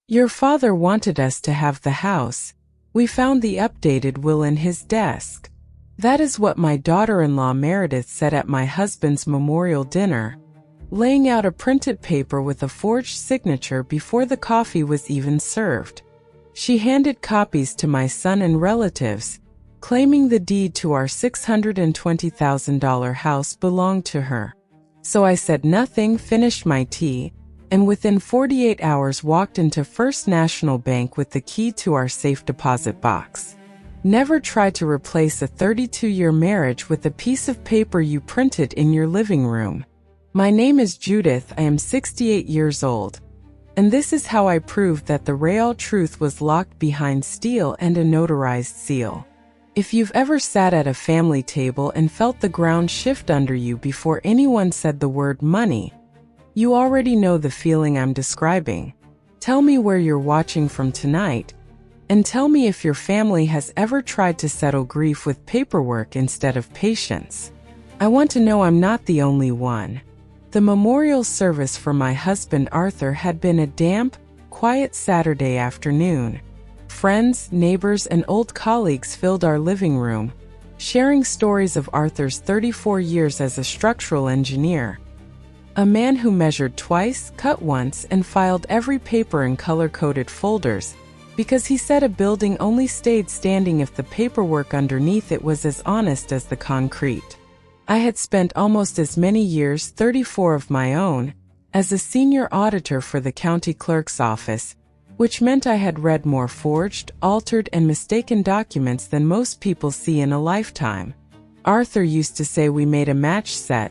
Your father wanted us to have the house. We found the updated will in his desk. That is what my daughter-in-law Meredith said at my husband's memorial dinner, laying out a printed paper with a forged signature before the coffee was even served. She handed copies to my son and relatives, claiming the deed to our $620,000 house belonged to her. So I said nothing, finished my tea, and within 48 hours walked into First National Bank with the key to our safe deposit box. Never try to replace a 32-year marriage with a piece of paper you printed in your living room. My name is Judith, I am 68 years old. And this is how I proved that the real truth was locked behind steel and a notarized seal. If you've ever sat at a family table and felt the ground shift under you before anyone said the word money, you already know the feeling I'm describing. Tell me where you're watching from tonight, and tell me if your family has ever tried to settle grief with paperwork instead of patience. I want to know I'm not the only one. The memorial service for my husband Arthur had been a damp, quiet Saturday afternoon. Friends, neighbors, and old colleagues filled our living room, sharing stories of Arthur's 34 years as a structural engineer. A man who measured twice, cut once, and filed every paper in color-coded folders, because he said a building only stayed standing if the paperwork underneath it was as honest as the concrete. I had spent almost as many years, 34 of my own, as a senior auditor for the county clerk's office, which meant I had read more forged, altered, and mistaken documents than most people see in a lifetime. Arthur used to say we made a match set.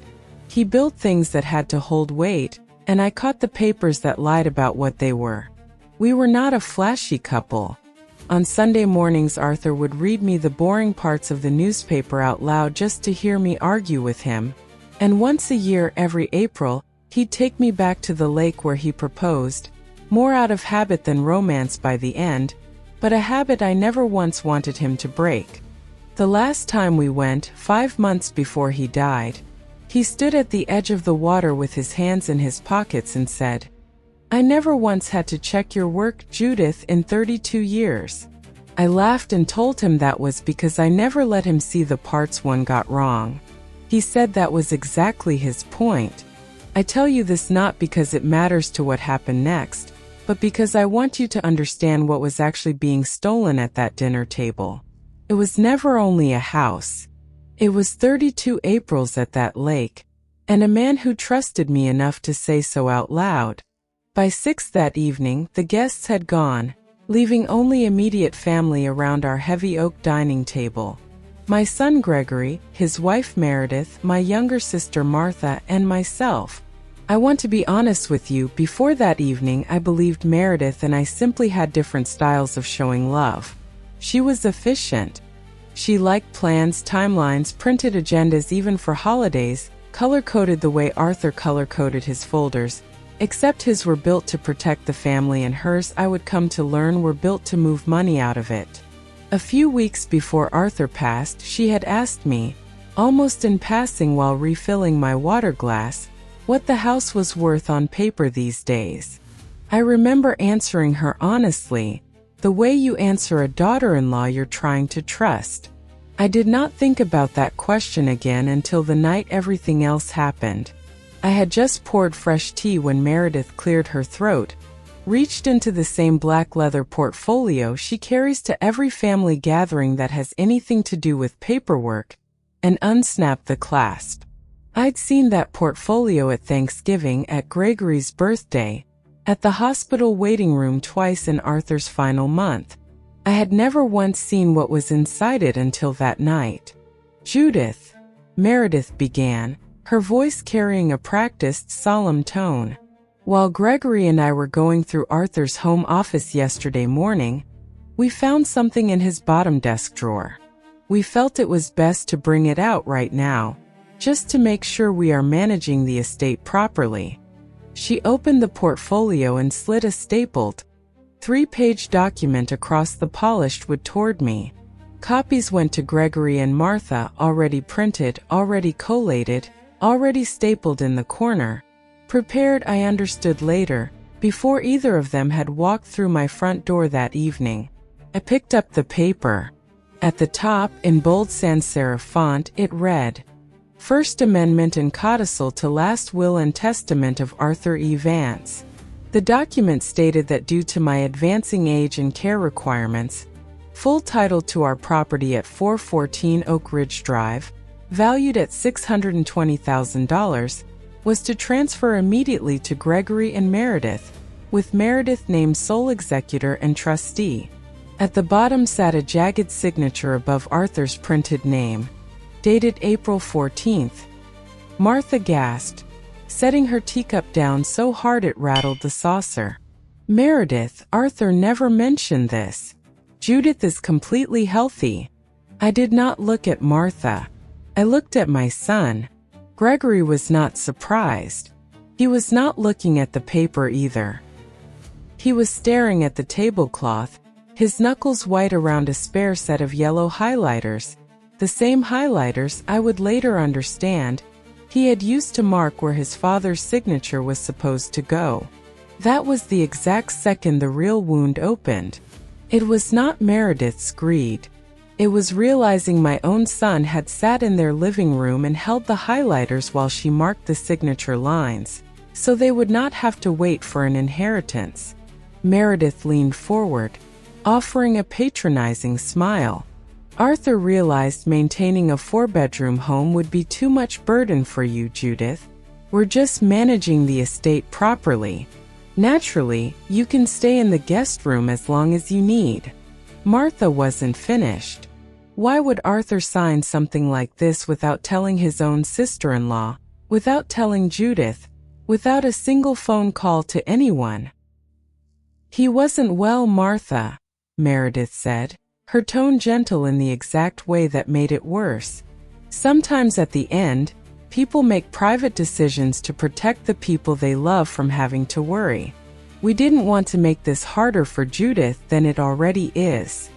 He built things that had to hold weight, and I caught the papers that lied about what they were. We were not a flashy couple. On Sunday mornings, Arthur would read me the boring parts of the newspaper out loud just to hear me argue with him, and once a year, every April, he'd take me back to the lake where he proposed, more out of habit than romance by the end, but a habit I never once wanted him to break. The last time we went, 5 months before he died, he stood at the edge of the water with his hands in his pockets and said, "I never once had to check your work, Judith, in 32 years. I laughed and told him that was because I never let him see the parts one got wrong. He said that was exactly his point. I tell you this not because it matters to what happened next, but because I want you to understand what was actually being stolen at that dinner table. It was never only a house. It was 32 Aprils at that lake, and a man who trusted me enough to say so out loud. By 6 that evening, the guests had gone, leaving only immediate family around our heavy oak dining table. My son Gregory, his wife Meredith, my younger sister Martha, and myself. I want to be honest with you, before that evening I believed Meredith and I simply had different styles of showing love. She was efficient. She liked plans, timelines, printed agendas even for holidays, color-coded the way Arthur color-coded his folders. Except his were built to protect the family and hers, I would come to learn, were built to move money out of it. A few weeks before Arthur passed, she had asked me, almost in passing while refilling my water glass, what the house was worth on paper these days. I remember answering her honestly, the way you answer a daughter-in-law you're trying to trust. I did not think about that question again until the night everything else happened. I had just poured fresh tea when Meredith cleared her throat, reached into the same black leather portfolio she carries to every family gathering that has anything to do with paperwork, and unsnapped the clasp. I'd seen that portfolio at Thanksgiving, at Gregory's birthday, at the hospital waiting room twice in Arthur's final month. I had never once seen what was inside it until that night. "Judith," Meredith began, her voice carrying a practiced, solemn tone. "While Gregory and I were going through Arthur's home office yesterday morning, we found something in his bottom desk drawer. We felt it was best to bring it out right now, just to make sure we are managing the estate properly." She opened the portfolio and slid a stapled, 3-page document across the polished wood toward me. Copies went to Gregory and Martha, already printed, already collated, already stapled in the corner. Prepared, I understood later, Before either of them had walked through my front door that evening, I picked up the paper. At the top, in bold sans serif font, it read, First Amendment and Codicil to Last Will and Testament of Arthur E. Vance. The document stated that due to my advancing age and care requirements, full title to our property at 414 Oak Ridge Drive, valued at $620,000, was to transfer immediately to Gregory and Meredith, with Meredith named sole executor and trustee. At the bottom sat a jagged signature above Arthur's printed name, dated April 14th. Martha gasped, setting her teacup down so hard it rattled the saucer. Meredith, Arthur never mentioned this. Judith is completely healthy. I did not look at Martha. I looked at my son. Gregory was not surprised. He was not looking at the paper either. He was staring at the tablecloth, his knuckles white around a spare set of yellow highlighters, the same highlighters I would later understand he had used to mark where his father's signature was supposed to go. That was the exact second the real wound opened. It was not Meredith's greed. It was realizing my own son had sat in their living room and held the highlighters while she marked the signature lines, so they would not have to wait for an inheritance. Meredith leaned forward, offering a patronizing smile. Arthur realized maintaining a 4-bedroom home would be too much burden for you, Judith. We're just managing the estate properly. Naturally, you can stay in the guest room as long as you need. Martha wasn't finished. Why would Arthur sign something like this without telling his own sister-in-law, without telling Judith, without a single phone call to anyone? He wasn't well, Martha, Meredith said, her tone gentle in the exact way that made it worse. Sometimes at the end, people make private decisions to protect the people they love from having to worry. We didn't want to make this harder for Judith than it already is.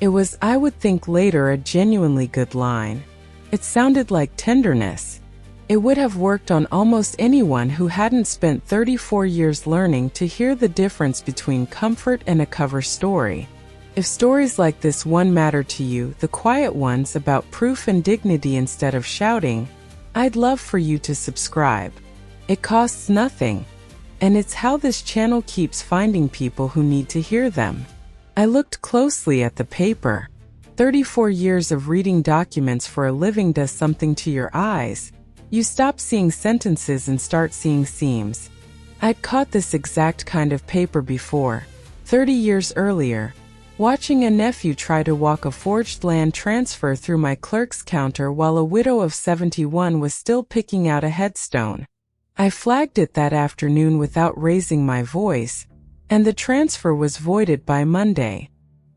It was, I would think later, a genuinely good line. It sounded like tenderness. It would have worked on almost anyone who hadn't spent 34 years learning to hear the difference between comfort and a cover story. If stories like this one matter to you, the quiet ones about proof and dignity instead of shouting, I'd love for you to subscribe. It costs nothing. And it's how this channel keeps finding people who need to hear them. I looked closely at the paper. 34 years of reading documents for a living does something to your eyes. You stop seeing sentences and start seeing seams. I'd caught this exact kind of paper before, 30 years earlier, watching a nephew try to walk a forged land transfer through my clerk's counter while a widow of 71 was still picking out a headstone. I flagged it that afternoon without raising my voice, and the transfer was voided by Monday.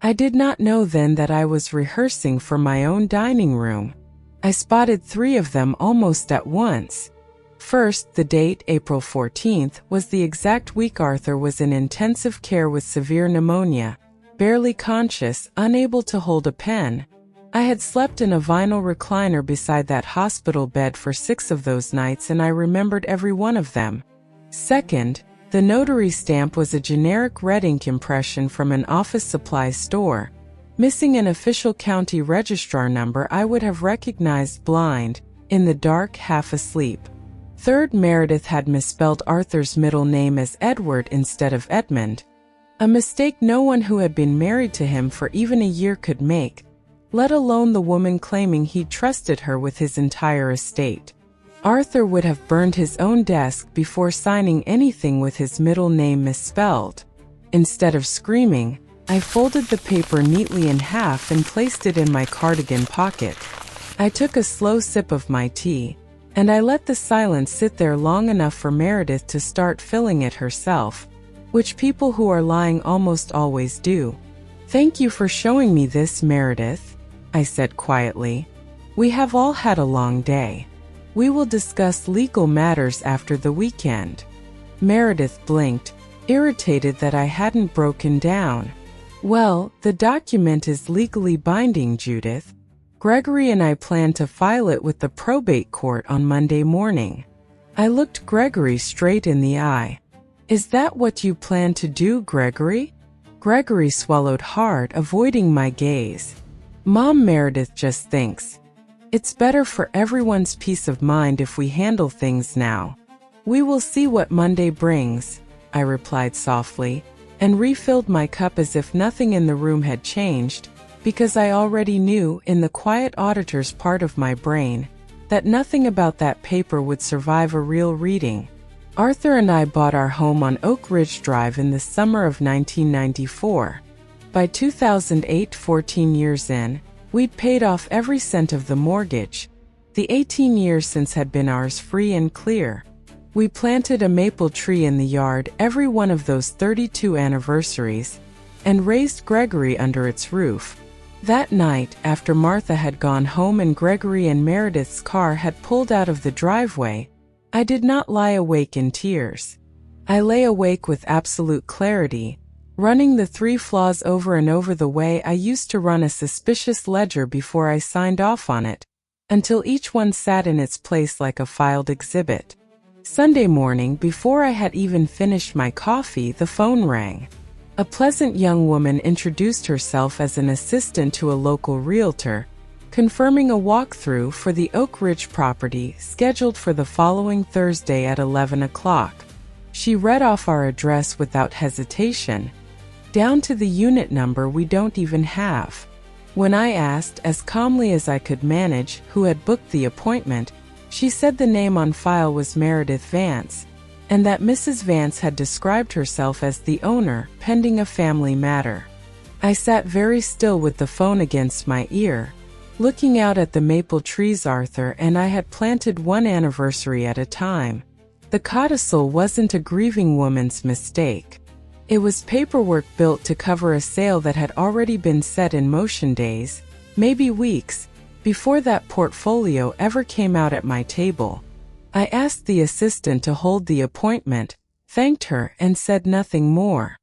I did not know then that I was rehearsing for my own dining room. I spotted 3 of them almost at once. First, the date, April 14th, was the exact week Arthur was in intensive care with severe pneumonia, barely conscious, unable to hold a pen. I had slept in a vinyl recliner beside that hospital bed for 6 of those nights, and I remembered every one of them. Second, the notary stamp was a generic red ink impression from an office supply store. Missing an official county registrar number I would have recognized blind, in the dark, half asleep. Third, Meredith had misspelled Arthur's middle name as Edward instead of Edmund. A mistake no one who had been married to him for even a year could make, let alone the woman claiming he'd trusted her with his entire estate. Arthur would have burned his own desk before signing anything with his middle name misspelled. Instead of screaming, I folded the paper neatly in half and placed it in my cardigan pocket. I took a slow sip of my tea, and I let the silence sit there long enough for Meredith to start filling it herself, which people who are lying almost always do. "Thank you for showing me this, Meredith," I said quietly. "We have all had a long day. We will discuss legal matters after the weekend." Meredith blinked, irritated that I hadn't broken down. "Well, the document is legally binding, Judith. Gregory and I plan to file it with the probate court on Monday morning." I looked Gregory straight in the eye. Is that what you plan to do, Gregory? Gregory swallowed hard, avoiding my gaze. Mom, Meredith just thinks it's better for everyone's peace of mind if we handle things now. We will see what Monday brings, I replied softly, and refilled my cup as if nothing in the room had changed, because I already knew, in the quiet auditor's part of my brain, that nothing about that paper would survive a real reading. Arthur and I bought our home on Oak Ridge Drive in the summer of 1994. By 2008, 14 years in, we'd paid off every cent of the mortgage. The 18 years since had been ours free and clear. We planted a maple tree in the yard every one of those 32 anniversaries, and raised Gregory under its roof. That night, after Martha had gone home and Gregory and Meredith's car had pulled out of the driveway, I did not lie awake in tears. I lay awake with absolute clarity, running the 3 flaws over and over the way I used to run a suspicious ledger before I signed off on it, until each one sat in its place like a filed exhibit. Sunday morning, before I had even finished my coffee, the phone rang. A pleasant young woman introduced herself as an assistant to a local realtor, confirming a walkthrough for the Oak Ridge property scheduled for the following Thursday at 11 o'clock. She read off our address without hesitation, down to the unit number we don't even have. When I asked, as calmly as I could manage, who had booked the appointment, she said the name on file was Meredith Vance, and that Mrs. Vance had described herself as the owner, pending a family matter. I sat very still with the phone against my ear, looking out at the maple trees Arthur and I had planted one anniversary at a time. The codicil wasn't a grieving woman's mistake. It was paperwork built to cover a sale that had already been set in motion days, maybe weeks, before that portfolio ever came out at my table. I asked the assistant to hold the appointment, thanked her, and said nothing more.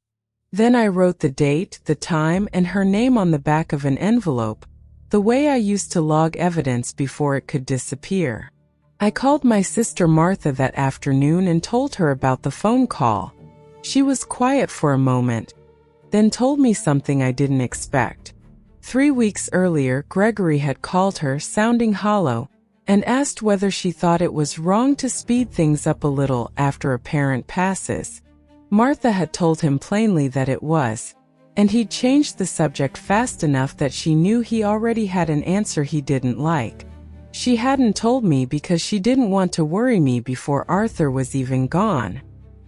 Then I wrote the date, the time, and her name on the back of an envelope, the way I used to log evidence before it could disappear. I called my sister Martha that afternoon and told her about the phone call. She was quiet for a moment, then told me something I didn't expect. 3 weeks earlier, Gregory had called her, sounding hollow, and asked whether she thought it was wrong to speed things up a little after a parent passes. Martha had told him plainly that it was, and he'd changed the subject fast enough that she knew he already had an answer he didn't like. She hadn't told me because she didn't want to worry me before Arthur was even gone.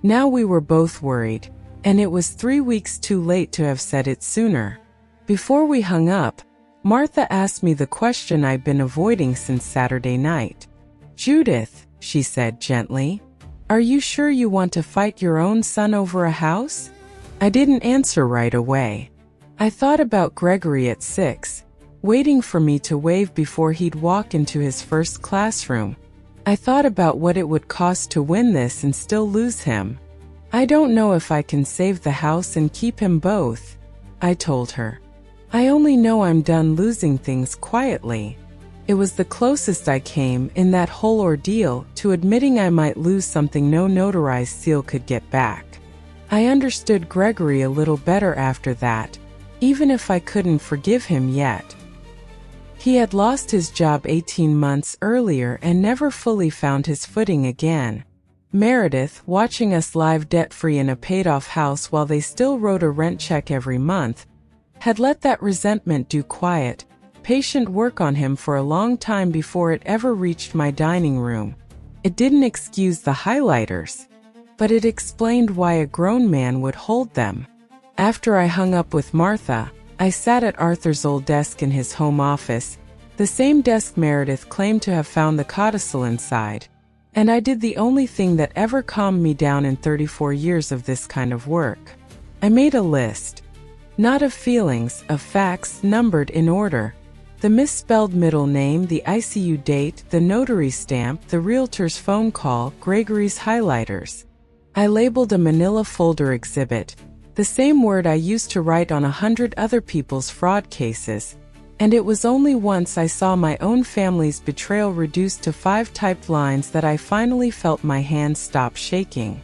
Now we were both worried, and it was 3 weeks too late to have said it sooner. Before we hung up, Martha asked me the question I'd been avoiding since Saturday night. "Judith," she said gently, "are you sure you want to fight your own son over a house?" I didn't answer right away. I thought about Gregory at 6, waiting for me to wave before he'd walk into his first classroom. I thought about what it would cost to win this and still lose him. "I don't know if I can save the house and keep him both," I told her. "I only know I'm done losing things quietly." It was the closest I came, in that whole ordeal, to admitting I might lose something no notarized seal could get back. I understood Gregory a little better after that, even if I couldn't forgive him yet. He had lost his job 18 months earlier and never fully found his footing again. Meredith, watching us live debt-free in a paid-off house while they still wrote a rent check every month, had let that resentment do quiet, patient work on him for a long time before it ever reached my dining room. It didn't excuse the highlighters, but it explained why a grown man would hold them. After I hung up with Martha, I sat at Arthur's old desk in his home office, the same desk Meredith claimed to have found the codicil inside, and I did the only thing that ever calmed me down in 34 years of this kind of work. I made a list. Not of feelings, of facts numbered in order. The misspelled middle name, the ICU date, the notary stamp, the realtor's phone call, Gregory's highlighters. I labeled a manila folder exhibit, the same word I used to write on 100 other people's fraud cases, and it was only once I saw my own family's betrayal reduced to 5 typed lines that I finally felt my hands stop shaking.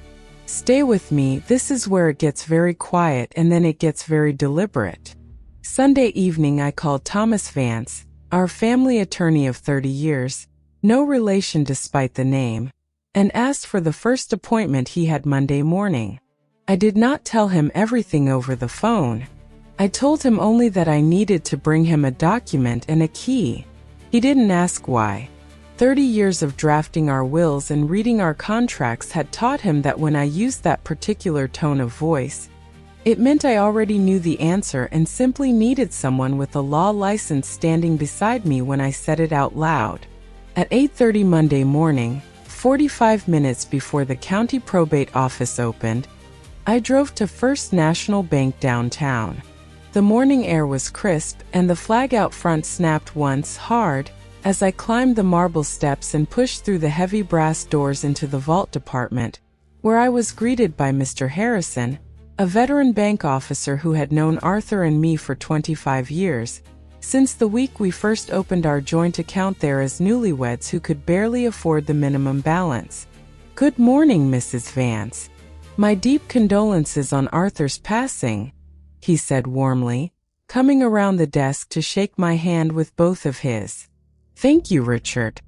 Stay with me, this is where it gets very quiet and then it gets very deliberate. Sunday evening I called Thomas Vance, our family attorney of 30 years, no relation despite the name, and asked for the first appointment he had Monday morning. I did not tell him everything over the phone. I told him only that I needed to bring him a document and a key. He didn't ask why. 30 years of drafting our wills and reading our contracts had taught him that when I used that particular tone of voice, it meant I already knew the answer and simply needed someone with a law license standing beside me when I said it out loud. At 8:30 Monday morning, 45 minutes before the county probate office opened, I drove to First National Bank downtown. The morning air was crisp and the flag out front snapped once hard as I climbed the marble steps and pushed through the heavy brass doors into the vault department, where I was greeted by Mr. Harrison, a veteran bank officer who had known Arthur and me for 25 years, since the week we first opened our joint account there as newlyweds who could barely afford the minimum balance. "Good morning, Mrs. Vance. My deep condolences on Arthur's passing," he said warmly, coming around the desk to shake my hand with both of his. "Thank you, Richard.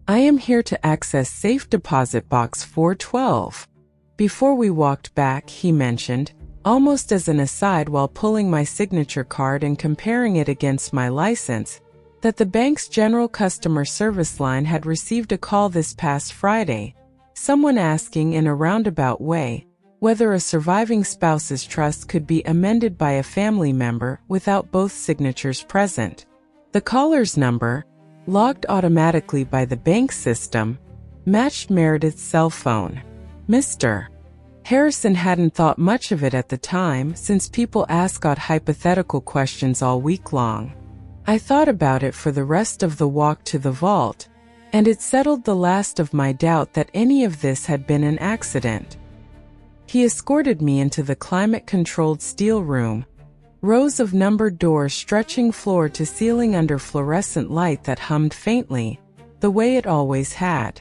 I am here to access safe deposit box 412. Before we walked back, he mentioned, almost as an aside while pulling my signature card and comparing it against my license, that the bank's general customer service line had received a call this past Friday, someone asking in a roundabout way whether a surviving spouse's trust could be amended by a family member without both signatures present. The caller's number, logged automatically by the bank system, matched Meredith's cell phone. Mr. Harrison hadn't thought much of it at the time since people asked God hypothetical questions all week long. I thought about it for the rest of the walk to the vault, and it settled the last of my doubt that any of this had been an accident. He escorted me into the climate-controlled steel room, rows of numbered doors stretching floor to ceiling under fluorescent light that hummed faintly, the way it always had.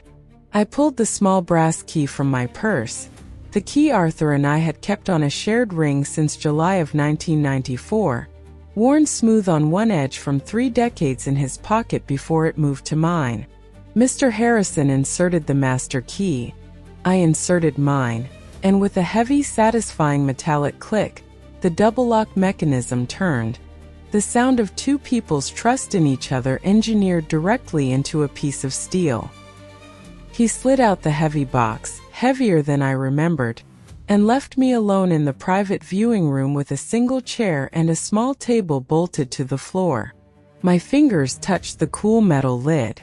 I pulled the small brass key from my purse, the key Arthur and I had kept on a shared ring since July of 1994, worn smooth on one edge from 3 decades in his pocket before it moved to mine. Mr. Harrison inserted the master key. I inserted mine, and with a heavy, satisfying metallic click, the double lock mechanism turned, the sound of two people's trust in each other engineered directly into a piece of steel. He slid out the heavy box, heavier than I remembered, and left me alone in the private viewing room with a single chair and a small table bolted to the floor. My fingers touched the cool metal lid.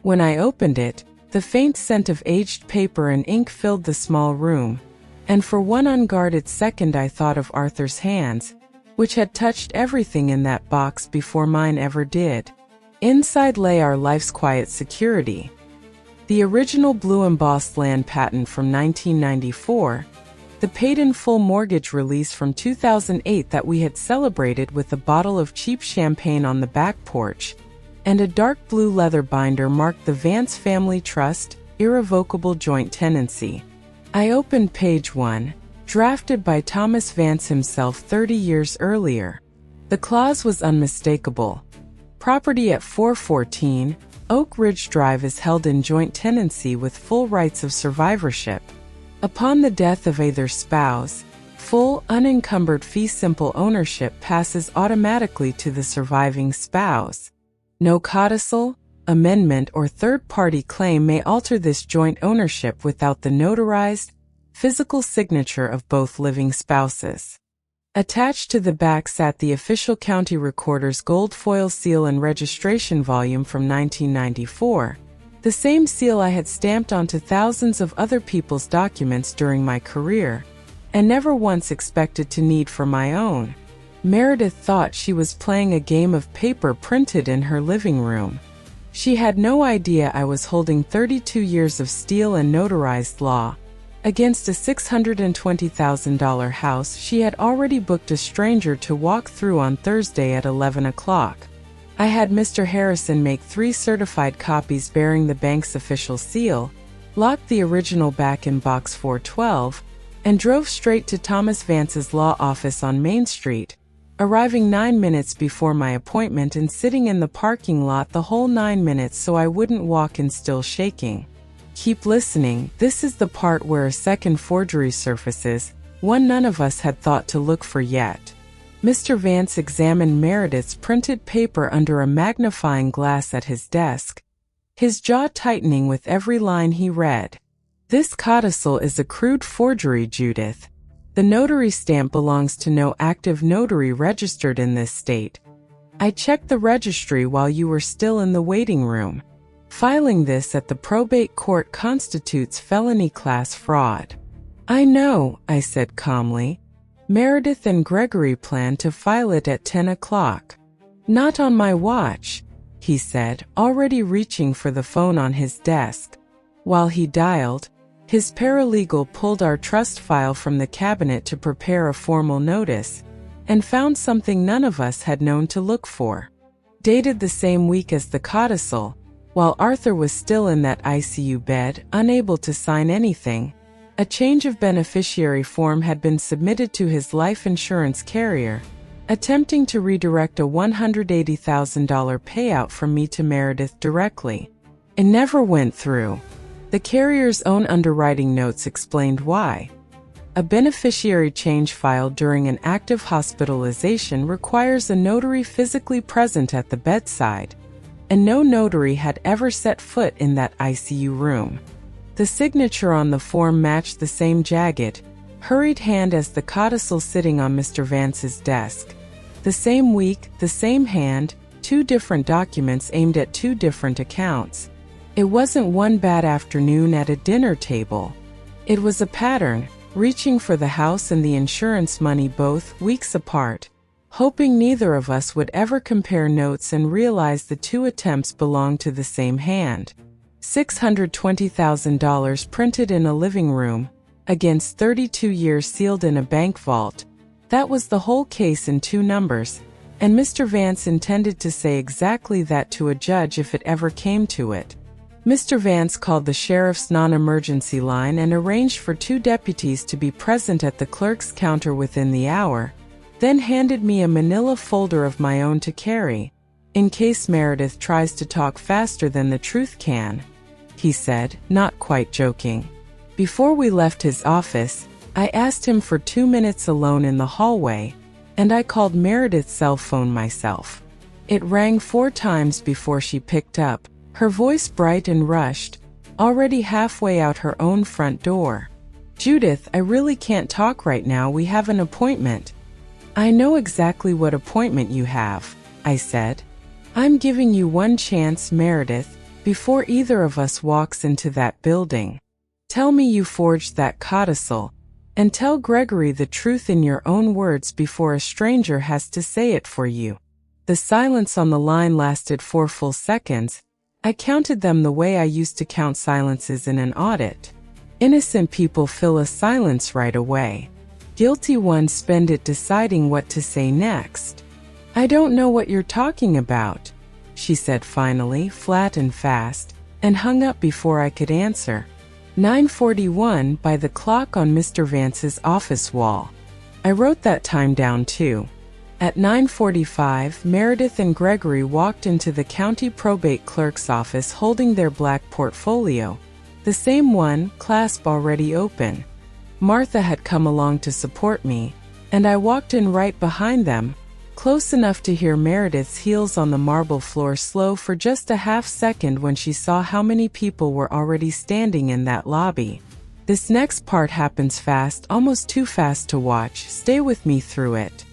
When I opened it, the faint scent of aged paper and ink filled the small room, and for one unguarded second I thought of Arthur's hands, which had touched everything in that box before mine ever did. Inside lay our life's quiet security. The original blue embossed land patent from 1994, the paid-in-full mortgage release from 2008 that we had celebrated with a bottle of cheap champagne on the back porch, and a dark blue leather binder marked the Vance Family Trust, Irrevocable Joint Tenancy. I opened page 1, drafted by Thomas Vance himself 30 years earlier. The clause was unmistakable. Property at 414 Oak Ridge Drive is held in joint tenancy with full rights of survivorship. Upon the death of either spouse, full, unencumbered fee simple ownership passes automatically to the surviving spouse. No codicil, amendment, or third-party claim may alter this joint ownership without the notarized, physical signature of both living spouses. Attached to the back sat the official county recorder's gold foil seal and registration volume from 1994, the same seal I had stamped onto thousands of other people's documents during my career, and never once expected to need for my own. Meredith thought she was playing a game of paper printed in her living room. She had no idea I was holding 32 years of steel and notarized law against a $620,000 house she had already booked a stranger to walk through on Thursday at 11 o'clock. I had Mr. Harrison make 3 certified copies bearing the bank's official seal, locked the original back in box 412, and drove straight to Thomas Vance's law office on Main Street, arriving 9 minutes before my appointment and sitting in the parking lot the whole 9 minutes so I wouldn't walk in still shaking. Keep listening, this is the part where a second forgery surfaces, one none of us had thought to look for yet. Mr. Vance examined Meredith's printed paper under a magnifying glass at his desk, his jaw tightening with every line he read. This codicil is a crude forgery, Judith. The notary stamp belongs to no active notary registered in this state. I checked the registry while you were still in the waiting room. Filing this at the probate court constitutes felony class fraud. I know, I said calmly. Meredith and Gregory plan to file it at 10 o'clock. Not on my watch, he said, already reaching for the phone on his desk. While he dialed, his paralegal pulled our trust file from the cabinet to prepare a formal notice, and found something none of us had known to look for. Dated the same week as the codicil, while Arthur was still in that ICU bed, unable to sign anything, a change of beneficiary form had been submitted to his life insurance carrier, attempting to redirect a $180,000 payout from me to Meredith directly. It never went through. The carrier's own underwriting notes explained why. A beneficiary change filed during an active hospitalization requires a notary physically present at the bedside, and no notary had ever set foot in that ICU room. The signature on the form matched the same jagged, hurried hand as the codicil sitting on Mr. Vance's desk. The same week, the same hand, two different documents aimed at two different accounts. It wasn't one bad afternoon at a dinner table. It was a pattern, reaching for the house and the insurance money both weeks apart, hoping neither of us would ever compare notes and realize the two attempts belonged to the same hand. $620,000 printed in a living room, against 32 years sealed in a bank vault. That was the whole case in two numbers, and Mr. Vance intended to say exactly that to a judge if it ever came to it. Mr. Vance called the sheriff's non-emergency line and arranged for two deputies to be present at the clerk's counter within the hour, then handed me a manila folder of my own to carry, in case Meredith tries to talk faster than the truth can, he said, not quite joking. Before we left his office, I asked him for 2 minutes alone in the hallway, and I called Meredith's cell phone myself. It rang 4 times before she picked up, her voice bright and rushed, already halfway out her own front door. Judith, I really can't talk right now, we have an appointment. I know exactly what appointment you have, I said. I'm giving you one chance, Meredith, before either of us walks into that building. Tell me you forged that codicil, and tell Gregory the truth in your own words before a stranger has to say it for you. The silence on the line lasted 4 full seconds. I counted them the way I used to count silences in an audit. Innocent people fill a silence right away. Guilty ones spend it deciding what to say next. I don't know what you're talking about, she said finally, flat and fast, and hung up before I could answer. 9:41 by the clock on Mr. Vance's office wall. I wrote that time down too. At 9:45, Meredith and Gregory walked into the county probate clerk's office holding their black portfolio, the same one, clasp already open. Martha had come along to support me, and I walked in right behind them, close enough to hear Meredith's heels on the marble floor slow for just a half second when she saw how many people were already standing in that lobby. This next part happens fast, almost too fast to watch. Stay with me through it.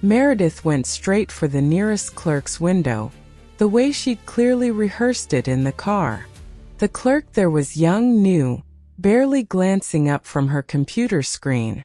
Meredith went straight for the nearest clerk's window, the way she'd clearly rehearsed it in the car. The clerk there was young, new, barely glancing up from her computer screen.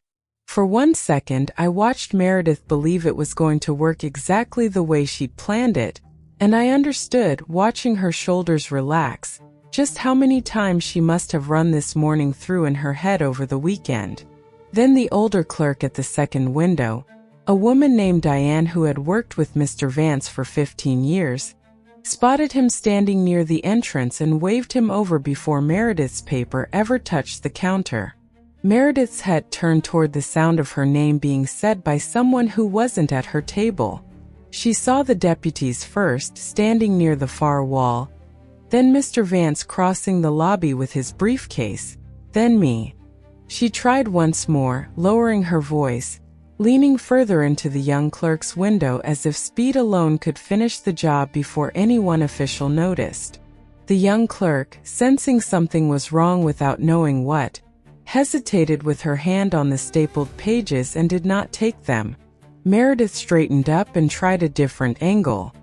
For 1 second, I watched Meredith believe it was going to work exactly the way she'd planned it, and I understood, watching her shoulders relax, just how many times she must have run this morning through in her head over the weekend. Then the older clerk at the second window, a woman named Diane who had worked with Mr. Vance for 15 years, spotted him standing near the entrance and waved him over before Meredith's paper ever touched the counter. Meredith's head turned toward the sound of her name being said by someone who wasn't at her table. She saw the deputies first, standing near the far wall, then Mr. Vance crossing the lobby with his briefcase, then me. She tried once more, lowering her voice, leaning further into the young clerk's window as if speed alone could finish the job before any one official noticed. The young clerk, sensing something was wrong without knowing what, hesitated with her hand on the stapled pages and did not take them. Meredith straightened up and tried a different angle.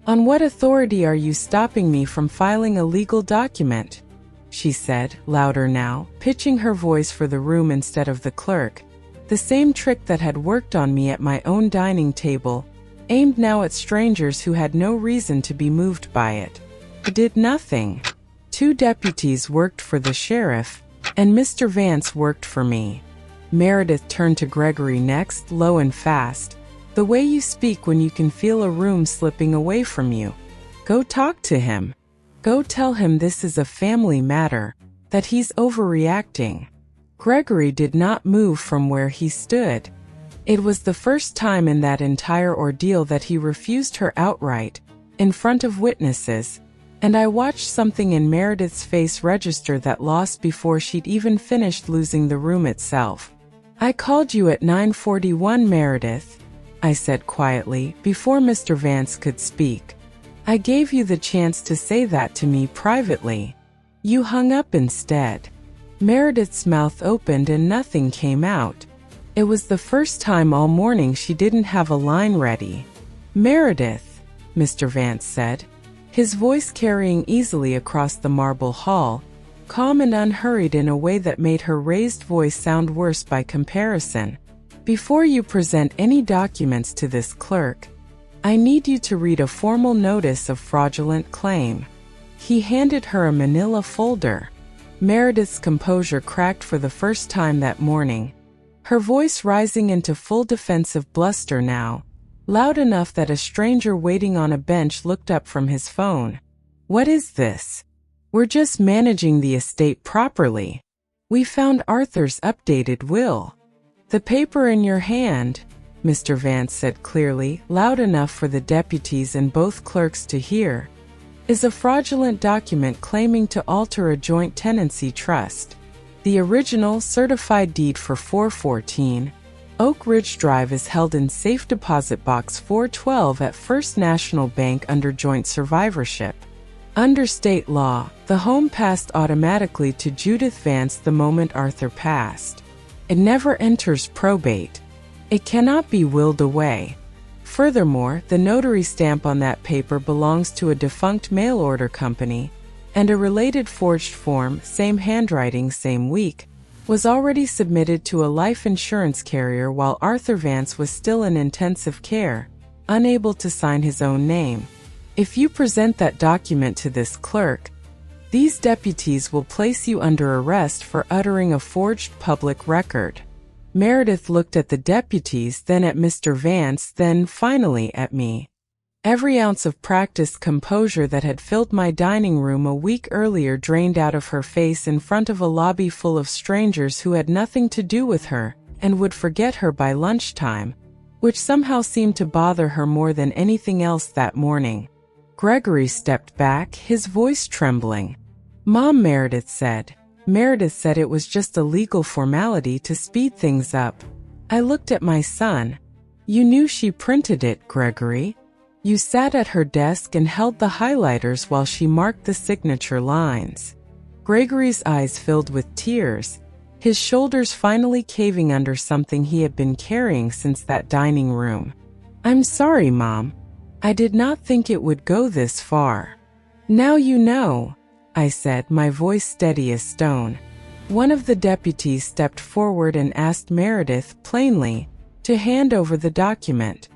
"On what authority are you stopping me from filing a legal document?" she said, louder now, pitching her voice for the room instead of the clerk. The same trick that had worked on me at my own dining table, aimed now at strangers who had no reason to be moved by it. I did nothing. 2 deputies worked for the sheriff, and Mr. Vance worked for me. Meredith turned to Gregory next, low and fast. "The way you speak when you can feel a room slipping away from you. Go talk to him. Go tell him this is a family matter, that he's overreacting." Gregory did not move from where he stood. It was the first time in that entire ordeal that he refused her outright, in front of witnesses, and I watched something in Meredith's face register that lost before she'd even finished losing the room itself. "I called you at 9:41, Meredith," I said quietly, before Mr. Vance could speak. "I gave you the chance to say that to me privately. You hung up instead." Meredith's mouth opened and nothing came out. It was the first time all morning she didn't have a line ready. "Meredith," Mr. Vance said, his voice carrying easily across the marble hall, calm and unhurried in a way that made her raised voice sound worse by comparison. "Before you present any documents to this clerk, I need you to read a formal notice of fraudulent claim." He handed her a manila folder. Meredith's composure cracked for the first time that morning, her voice rising into full defensive bluster now, loud enough that a stranger waiting on a bench looked up from his phone. "What is this? We're just managing the estate properly. We found Arthur's updated will." "The paper in your hand," Mr. Vance said clearly, loud enough for the deputies and both clerks to hear, "is a fraudulent document claiming to alter a joint tenancy trust. The original certified deed for 414 Oak Ridge Drive is held in Safe Deposit Box 412 at First National Bank under joint survivorship. Under state law, the home passed automatically to Judith Vance the moment Arthur passed. It never enters probate. It cannot be willed away. Furthermore, the notary stamp on that paper belongs to a defunct mail order company, and a related forged form, same handwriting, same week, was already submitted to a life insurance carrier while Arthur Vance was still in intensive care, unable to sign his own name. If you present that document to this clerk, these deputies will place you under arrest for uttering a forged public record." Meredith looked at the deputies, then at Mr. Vance, then finally at me. Every ounce of practiced composure that had filled my dining room a week earlier drained out of her face in front of a lobby full of strangers who had nothing to do with her and would forget her by lunchtime, which somehow seemed to bother her more than anything else that morning. Gregory stepped back, his voice trembling. "Mom," Meredith said. Meredith said it was just a legal formality to speed things up. I looked at my son. "You knew she printed it, Gregory. You sat at her desk and held the highlighters while she marked the signature lines." Gregory's eyes filled with tears, his shoulders finally caving under something he had been carrying since that dining room. "I'm sorry, Mom. I did not think it would go this far." "Now you know," I said, my voice steady as stone. One of the deputies stepped forward and asked Meredith, plainly, to hand over the document.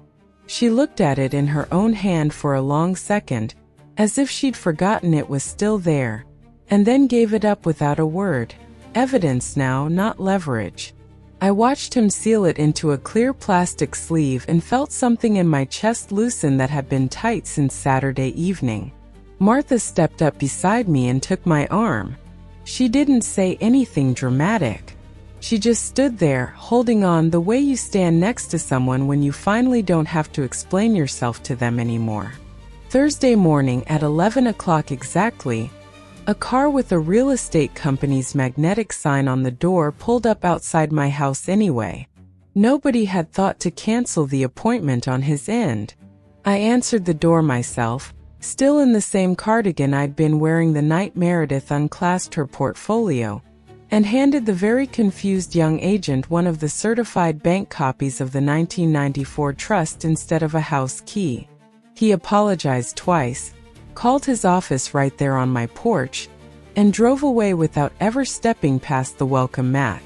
She looked at it in her own hand for a long second, as if she'd forgotten it was still there, and then gave it up without a word. Evidence now, not leverage. I watched him seal it into a clear plastic sleeve and felt something in my chest loosen that had been tight since Saturday evening. Martha stepped up beside me and took my arm. She didn't say anything dramatic. She just stood there, holding on the way you stand next to someone when you finally don't have to explain yourself to them anymore. Thursday morning at 11 o'clock exactly, a car with a real estate company's magnetic sign on the door pulled up outside my house anyway. Nobody had thought to cancel the appointment on his end. I answered the door myself, still in the same cardigan I'd been wearing the night Meredith unclasped her portfolio, and handed the very confused young agent one of the certified bank copies of the 1994 trust instead of a house key. He apologized twice, called his office right there on my porch, and drove away without ever stepping past the welcome mat.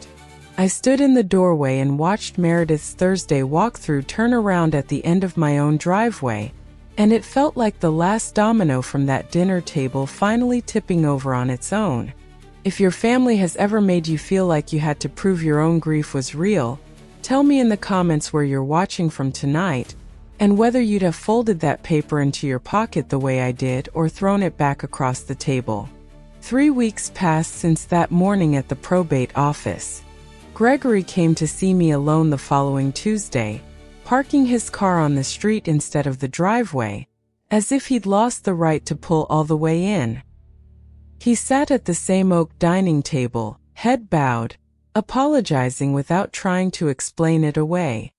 I stood in the doorway and watched Meredith's Thursday walkthrough turn around at the end of my own driveway, and it felt like the last domino from that dinner table finally tipping over on its own. If your family has ever made you feel like you had to prove your own grief was real, tell me in the comments where you're watching from tonight, and whether you'd have folded that paper into your pocket the way I did or thrown it back across the table. 3 weeks passed since that morning at the probate office. Gregory came to see me alone the following Tuesday, parking his car on the street instead of the driveway, as if he'd lost the right to pull all the way in. He sat at the same oak dining table, head bowed, apologizing without trying to explain it away.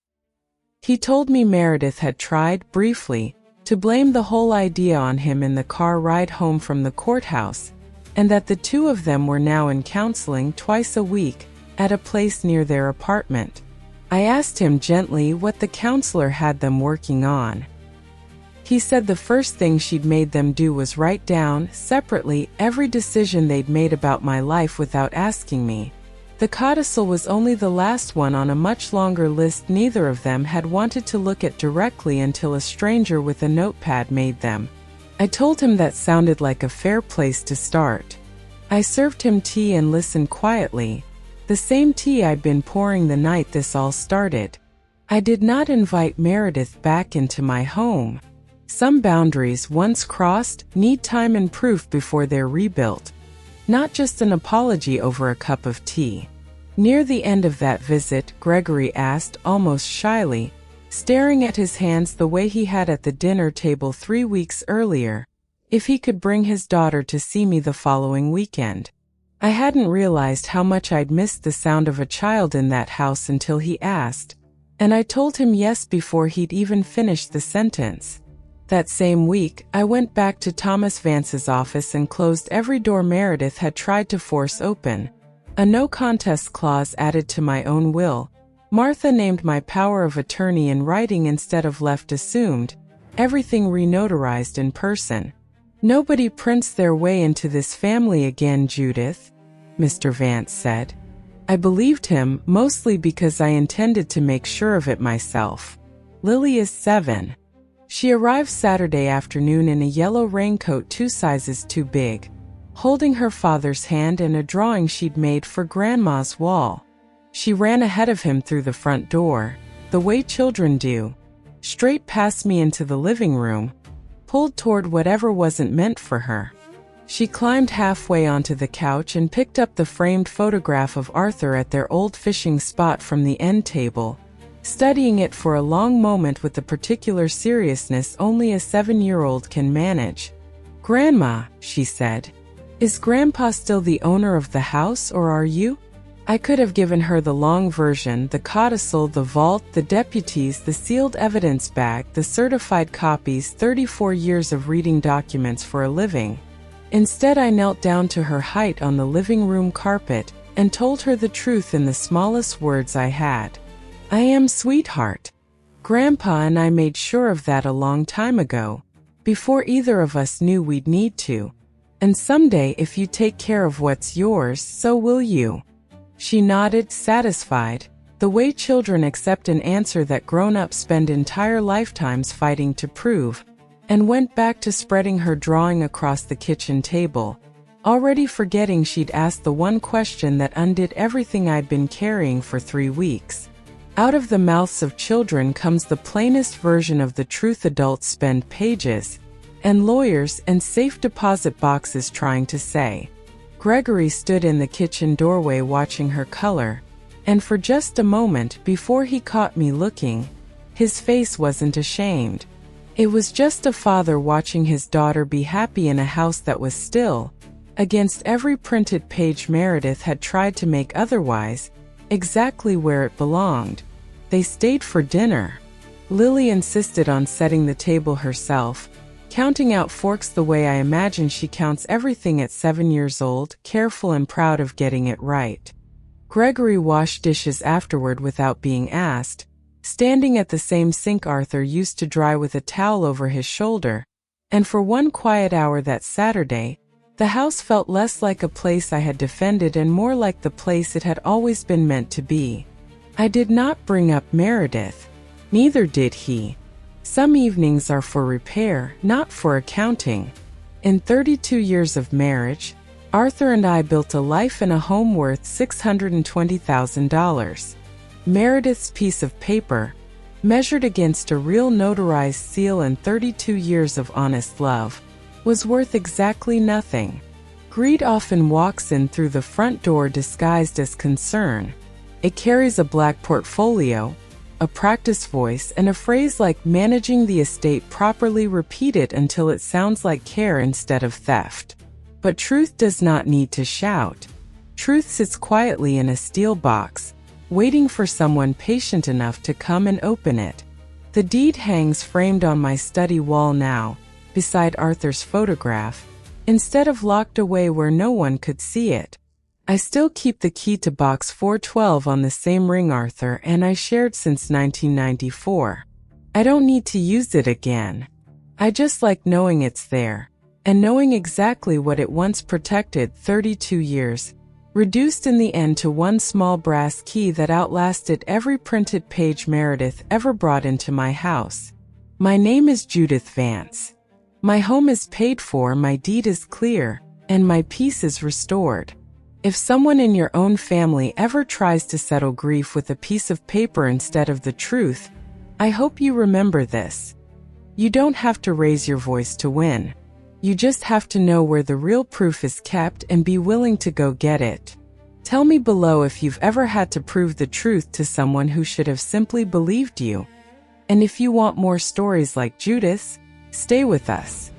He told me Meredith had tried, briefly, to blame the whole idea on him in the car ride home from the courthouse, and that the two of them were now in counseling twice a week at a place near their apartment. I asked him gently what the counselor had them working on. He said the first thing she'd made them do was write down, separately, every decision they'd made about my life without asking me. The codicil was only the last one on a much longer list neither of them had wanted to look at directly until a stranger with a notepad made them. I told him that sounded like a fair place to start. I served him tea and listened quietly, the same tea I'd been pouring the night this all started. I did not invite Meredith back into my home. Some boundaries, once crossed, need time and proof before they're rebuilt. Not just an apology over a cup of tea. Near the end of that visit, Gregory asked, almost shyly, staring at his hands the way he had at the dinner table 3 weeks earlier, if he could bring his daughter to see me the following weekend. I hadn't realized how much I'd missed the sound of a child in that house until he asked, and I told him yes before he'd even finished the sentence. That same week, I went back to Thomas Vance's office and closed every door Meredith had tried to force open. A no-contest clause added to my own will. Martha named my power of attorney in writing instead of left assumed. Everything re-notarized in person. "Nobody prints their way into this family again, Judith," Mr. Vance said. I believed him, mostly because I intended to make sure of it myself. Lily is 7. She arrived Saturday afternoon in a yellow raincoat 2 sizes too big, holding her father's hand and a drawing she'd made for Grandma's wall. She ran ahead of him through the front door, the way children do, straight past me into the living room, pulled toward whatever wasn't meant for her. She climbed halfway onto the couch and picked up the framed photograph of Arthur at their old fishing spot from the end table, studying it for a long moment with the particular seriousness only a 7-year-old can manage. "Grandma," she said, "is Grandpa still the owner of the house, or are you?" I could have given her the long version, the codicil, the vault, the deputies, the sealed evidence bag, the certified copies, 34 years of reading documents for a living. Instead, I knelt down to her height on the living room carpet and told her the truth in the smallest words I had. "I am, sweetheart. Grandpa and I made sure of that a long time ago, before either of us knew we'd need to. And someday, if you take care of what's yours, so will you." She nodded, satisfied, the way children accept an answer that grown-ups spend entire lifetimes fighting to prove, and went back to spreading her drawing across the kitchen table, already forgetting she'd asked the one question that undid everything I'd been carrying for 3 weeks. Out of the mouths of children comes the plainest version of the truth adults spend pages, and lawyers and safe deposit boxes trying to say. Gregory stood in the kitchen doorway watching her color, And for just a moment before he caught me looking, his face wasn't ashamed. It was just a father watching his daughter be happy in a house that was still, against every printed page Meredith had tried to make otherwise, exactly where it belonged. They stayed for dinner. Lily insisted on setting the table herself, counting out forks the way I imagine she counts everything at 7 years old, careful and proud of getting it right. Gregory washed dishes afterward without being asked, standing at the same sink Arthur used to dry with a towel over his shoulder, and for one quiet hour that Saturday, the house felt less like a place I had defended and more like the place it had always been meant to be. I did not bring up Meredith. Neither did he. Some evenings are for repair, not for accounting. In 32 years of marriage, Arthur and I built a life and a home worth $620,000. Meredith's piece of paper, measured against a real notarized seal and 32 years of honest love, was worth exactly nothing. Greed often walks in through the front door disguised as concern. It carries a black portfolio, a practice voice, and a phrase like managing the estate properly repeated until it sounds like care instead of theft. But truth does not need to shout. Truth sits quietly in a steel box, waiting for someone patient enough to come and open it. The deed hangs framed on my study wall now, beside Arthur's photograph, instead of locked away where no one could see it. I still keep the key to box 412 on the same ring Arthur and I shared since 1994. I don't need to use it again. I just like knowing it's there, and knowing exactly what it once protected. 32 years, reduced in the end to one small brass key that outlasted every printed page Meredith ever brought into my house. My name is Judith Vance. My home is paid for, my deed is clear, and my peace is restored. If someone in your own family ever tries to settle grief with a piece of paper instead of the truth, I hope you remember this. You don't have to raise your voice to win. You just have to know where the real proof is kept and be willing to go get it. Tell me below if you've ever had to prove the truth to someone who should have simply believed you. And if you want more stories like Judith's, stay with us.